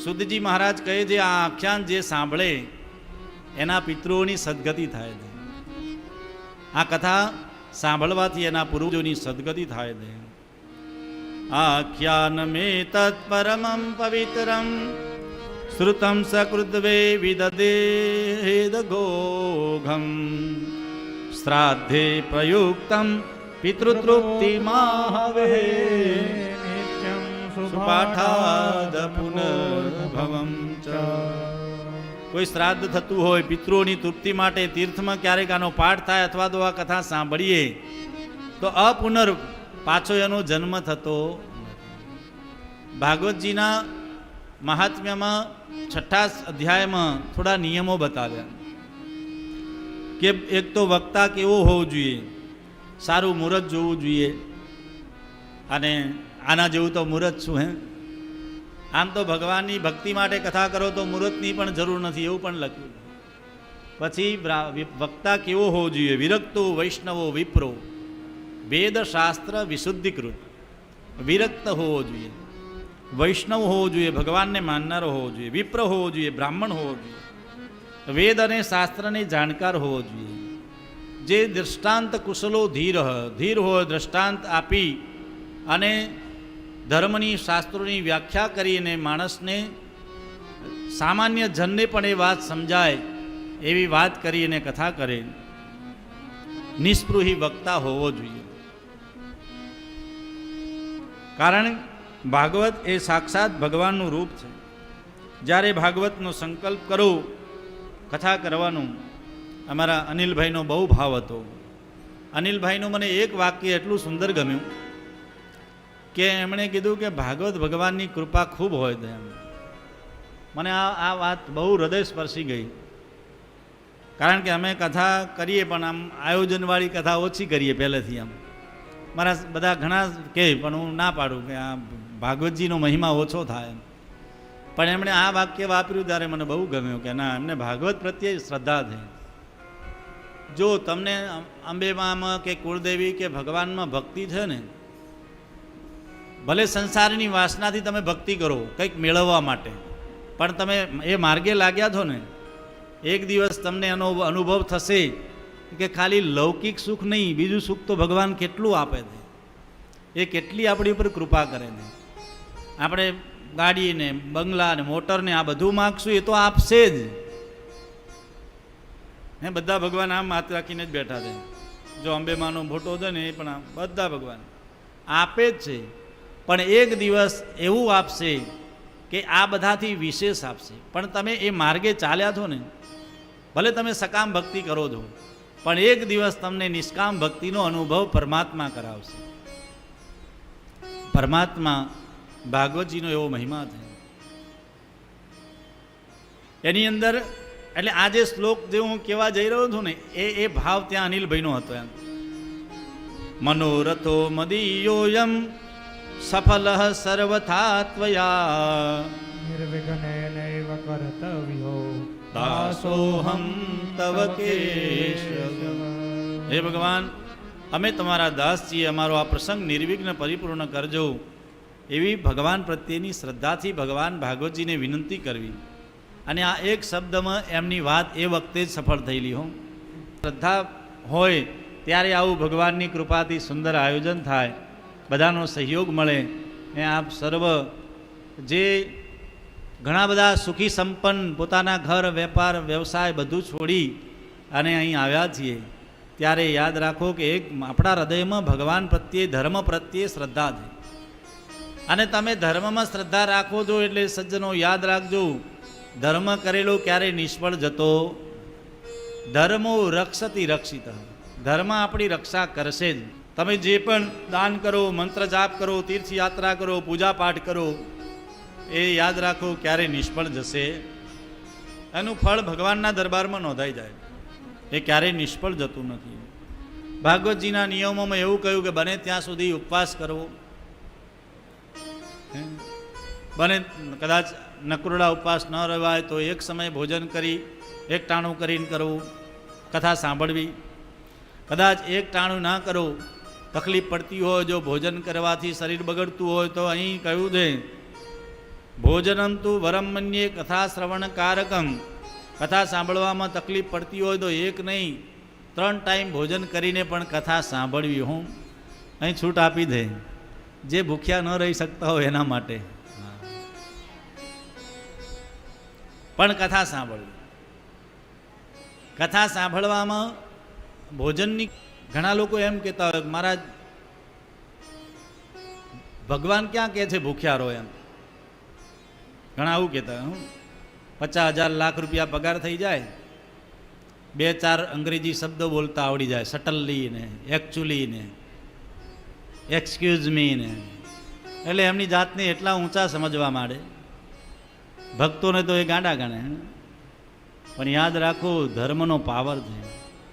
સુદજી મહારાજ કહે છે આ આખ્યાન જે સાંભળે એના પિતૃઓની સદગતિ થાય છે. આ કથા સાંભળવાથી એના પૂર્વજોની સદગતિ થાય છે. આખ્યાન મે તત્પરમં પવિત્રમ શ્રુતમ સકૃદ્વે વિદદેદ ગોઘમ શ્રાદ્ધે પ્રયુક્તમ પિતૃતૃપ્તિમાહવે નિત્યં સુપાઠાદ પુનર્ભવમ ચ. કોઈ શ્રાદ્ધ થતું હોય પિતૃઓની તૃપ્તિ માટે તીર્થમાં ક્યારેક આનો પાઠ થાય અથવા તો આ કથા સાંભળીએ તો અપુનર પાછો એનો જન્મ થતો. ભાગવતજીના મહાત્મ્યમાં 6ઠ્ઠા અધ્યાયમાં થોડા નિયમો બતાવ્યા કે એક તો વક્તા કેવો હોવો જોઈએ, સારું મુહૂર્ત જોવું જોઈએ. અને આના જેવું તો મુહૂર્ત શું હે, આમ તો ભગવાનની ભક્તિ માટે કથા કરો તો મુહૂર્તની પણ જરૂર નથી એવું પણ લખ્યું. પછી વક્તા કેવો હોવો જોઈએ, વિરક્તો વૈષ્ણવો વિપ્રો વેદ શાસ્ત્ર વિશુદ્ધિકૃત. વિરક્ત હોવો જોઈએ, વૈષ્ણવ હોવો જોઈએ, ભગવાનને માનનારો હોવો જોઈએ, વિપ્ર હોવો જોઈએ, બ્રાહ્મણ હોવો જોઈએ, વેદ અને શાસ્ત્રને જાણકાર હોવો જોઈએ, જે દૃષ્ટાંત કુશલો ધીર હોય, દૃષ્ટાંત આપી અને ધર્મની શાસ્ત્રોની વ્યાખ્યા કરીને માણસને સામાન્ય જનને પણ એ વાત સમજાય એવી વાત કરીને કથા કરે. નિસ્પૃહી વક્તા હોવો જોઈએ. કારણ ભાગવત એ સાક્ષાત ભગવાનનું રૂપ છે. જ્યારે ભાગવતનો સંકલ્પ કરો કથા કરવાનું, અમારા અનિલભાઈનો બહુ ભાવ હતો. અનિલભાઈનું મને એક વાક્ય એટલું સુંદર ગમ્યું કે એમણે કીધું કે ભાગવત ભગવાનની કૃપા ખૂબ હોય છે. મને આ વાત બહુ હૃદયસ્પર્શી ગઈ. કારણ કે અમે કથા કરીએ પણ આમ આયોજનવાળી કથા ઓછી કરીએ પહેલેથી. આમ મારા બધા ઘણા કહે પણ હું ના પાડું કે આ ભાગવતજીનો મહિમા ઓછો થાય. પણ એમણે આ વાક્ય વાપર્યું ત્યારે મને બહુ ગમ્યું કે ના, એમને ભાગવત પ્રત્યે શ્રદ્ધા છે. જો તમને અંબેમામાં કે કુળદેવી કે ભગવાનમાં ભક્તિ છે ને, ભલે સંસારની વાસનાથી તમે ભક્તિ કરો કંઈક મેળવવા માટે, પણ તમે એ માર્ગે લાગ્યા છો ને, એક દિવસ તમને એનો અનુભવ થશે કે ખાલી લૌકિક સુખ નહીં, બીજું સુખ તો ભગવાન કેટલું આપે છે. એ કેટલી આપણી ઉપર કૃપા કરે છે. આપણે ગાડીને બંગલા ને મોટરને આ બધું માગશું એ તો આપશે જ. હે, બધા ભગવાન આમ હાથ રાખીને જ બેઠા છે. જો અંબેમાનો ફોટો છે ને, એ પણ બધા ભગવાન આપે જ છે. પણ એક દિવસ એવું આપશે કે આ બધાથી વિશેષ આપશે. પણ તમે એ માર્ગે ચાલ્યા છો ને, ભલે તમે સકામ ભક્તિ કરો છો, પણ એક દિવસ તમને નિષ્કામ ભક્તિનો અનુભવ પરમાત્મા કરાવશે. પરમાત્મા ભાગવતજીનો એવો મહિમા છે. એની અંદર એટલે આ જે શ્લોક જે હું કહેવા જઈ રહ્યો છું ને, એ ભાવ ત્યાં અનિલભાઈનો હતો. એમ મનોરથો મદીયોયમ સફલ સર્વથા ત્વયા નિર્વિઘ્નેનૈવ કર્તવ્યો દાસોહમ તવ કેશવ. હે ભગવાન, અમે તમારા દાસ છીએ, અમારો આ પ્રસંગ નિર્વિઘ્ન પરિપૂર્ણ કરજો. એવી ભગવાન પ્રત્યેની શ્રદ્ધાથી ભગવાન ભાગવતજીને વિનંતી કરવી. અને આ એક શબ્દમાં એમની વાત એ વખતે જ સફળ થયેલી હો. શ્રદ્ધા હોય ત્યારે આવું ભગવાનની કૃપાથી સુંદર આયોજન થાય, બધાનો સહયોગ મળે. એ આપ સર્વ જે ઘણા બધા સુખી સંપન્ન પોતાના ઘર વેપાર વ્યવસાય બધું છોડી અને અહીં આવ્યા છીએ, ત્યારે યાદ રાખો કે એક આપણા હૃદયમાં ભગવાન પ્રત્યે ધર્મ પ્રત્યે શ્રદ્ધા છે. અને તમે ધર્મમાં શ્રદ્ધા રાખો છો એટલે સજ્જનો યાદ રાખજો, ધર્મ કરેલો ક્યારેય નિષ્ફળ જતો. ધર્મો રક્ષતી રક્ષિત. ધર્મ આપણી રક્ષા કરશે જ. તમે જે પણ દાન કરો, મંત્ર જાપ કરો, તીર્થયાત્રા કરો, પૂજા પાઠ કરો, એ યાદ રાખો ક્યારેય નિષ્ફળ જશે. એનું ફળ ભગવાનના દરબારમાં નોંધાઈ જાય. એ ક્યારેય નિષ્ફળ જતું નથી. ભાગવતજીના નિયમોમાં એવું કહ્યું કે બને ત્યાં સુધી ઉપવાસ કરવો. બને કદાચ નકરોડા ઉપવાસ ન રહેવાય તો એક સમય ભોજન કરી એક ટાણું કરીને કરવું, કથા સાંભળવી. કદાચ એક ટાણું ના કરો, તકલીફ પડતી હોય, જો ભોજન કરવાથી શરીર બગડતું હોય તો અહીં કહ્યું છે ભોજનમ તુ વરમ મન્યે કથા શ્રવણ કારકમ. કથા સાંભળવામાં તકલીફ પડતી હોય તો એક નહીં 3 ટાઈમ ભોજન કરીને પણ કથા સાંભળવી. હું અહીં છૂટ આપી દે, જે ભૂખ્યા ન રહી શકતા હોય એના માટે પણ કથા સાંભળવી. કથા સાંભળવામાં ભોજનની ઘણા લોકો એમ કહેતા હોય મહારાજ ભગવાન ક્યાં કહે છે ભૂખ્યા રહો એમ. ઘણા આવું કહેતા હોય. 50,000 લાખ રૂપિયા પગાર થઈ જાય, 2-4 અંગ્રેજી શબ્દો બોલતા આવડી જાય, સટલલી ને એકચ્યુઅલી ને એક્સક્યુઝ મી ને, એટલે એમની જાતને એટલા ઊંચા સમજવા માંડે. ભક્તોને તો એ ગાંડા ગણે. પણ યાદ રાખો ધર્મનો પાવર છે.